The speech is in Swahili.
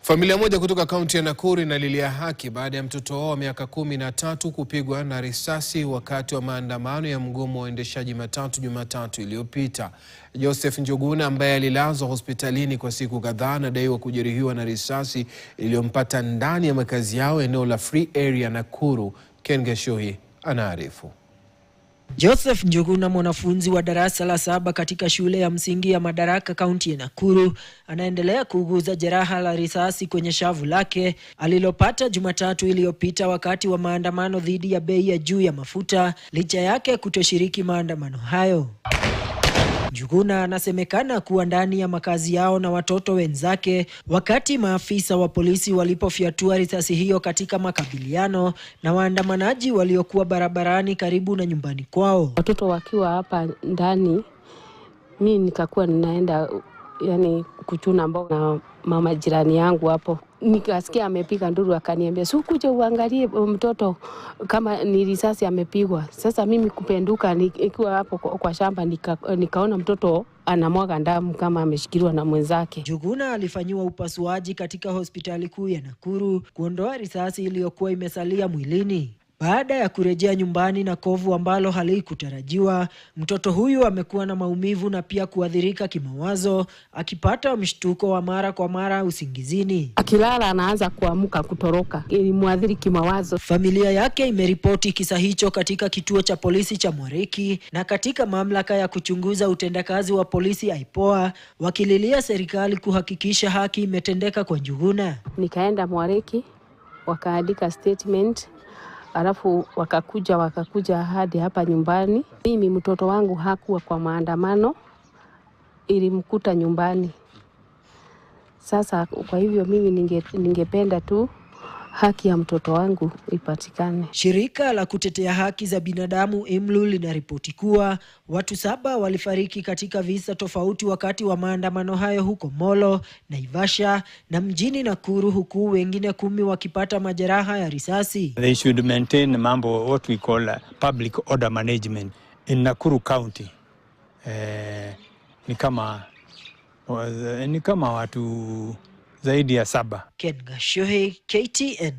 Familia moja kutoka kaunti ya Nakuru inalilia haki baada ya mtoto wao wa miaka 13 kupigwa na risasi wakati wa maandamano ya mgomo wa uendeshaji matatu Jumatatu iliyopita. Joseph Njuguna ambaye alilazwa hospitalini kwa siku kadhaa anadaiwa kujeruhiwa na risasi iliyompata ndani ya makazi yao eneo la Free Area Nakuru. Ken Geshuhi anaarifu. Joseph Njuguna, mwanafunzi wa darasa la 7 katika shule ya msingi ya Madaraka kaunti ya Nakuru, anaendelea kuuguza jeraha la risasi kwenye shavu lake alilopata Jumatatu iliyopita wakati wa maandamano dhidi ya bei ya juu ya mafuta, licha yake kutoshiriki maandamano hayo. Njuguna anasemekana kuwa ndani ya makazi yao na watoto wenzake wakati maafisa wa polisi walipofyatua risasi hiyo katika makabiliano na waandamanaji waliokuwa barabarani karibu na nyumbani kwao. Watoto wakiwa hapa ndani, mimi nikakuwa ninaenda kuchuna mboga na mama jirani yangu hapo. Nikasikia amepiga nduru, akaniambia kuja uangalie mtoto kama ni risasi amepigwa. Sasa mimi kupenduka nikiwa hapo kwa shamba nikaona mtoto anamwaga damu kama ameshikiliwa na mwenzake. Njuguna alifanyiwa upasuaji katika hospitali kuu ya Nakuru kuondoa risasi iliyokuwa imesalia mwilini. Baada ya kurejea nyumbani na kovu ambalo halikutarajiwa, mtoto huyu amekuwa na maumivu na pia kuathirika kimawazo, akipata mshtuko wa mara kwa mara usingizini. Akilala anaanza kuamka kutoroka, ilimwathiri kimawazo. Familia yake imeripoti kisa hicho katika kituo cha polisi cha Mwariki na katika mamlaka ya kuchunguza utendakazi wa polisi IPOA, wakililia serikali kuhakikisha haki imetendeka kwa Njuguna. Nikaenda Mwariki, wakaandika statement. Alafu wakakuja hadi hapa nyumbani. Mimi mtoto wangu hakuwa kwa maandamano, ilimkuta nyumbani. Sasa kwa hivyo mimi ningependa tu haki ya mtoto wangu ipatikane. Shirika la kutetea haki za binadamu IMLU linaripoti kuwa watu 7 walifariki katika visa tofauti wakati wa maandamano hayo huko Molo, Naivasha na mjini Nakuru, huku wengine 10 wakipata majeraha ya risasi. They should maintain what we call public order management in Nakuru County. Ni kama watu zaidi ya 7. Ken Geshuhi, KTN.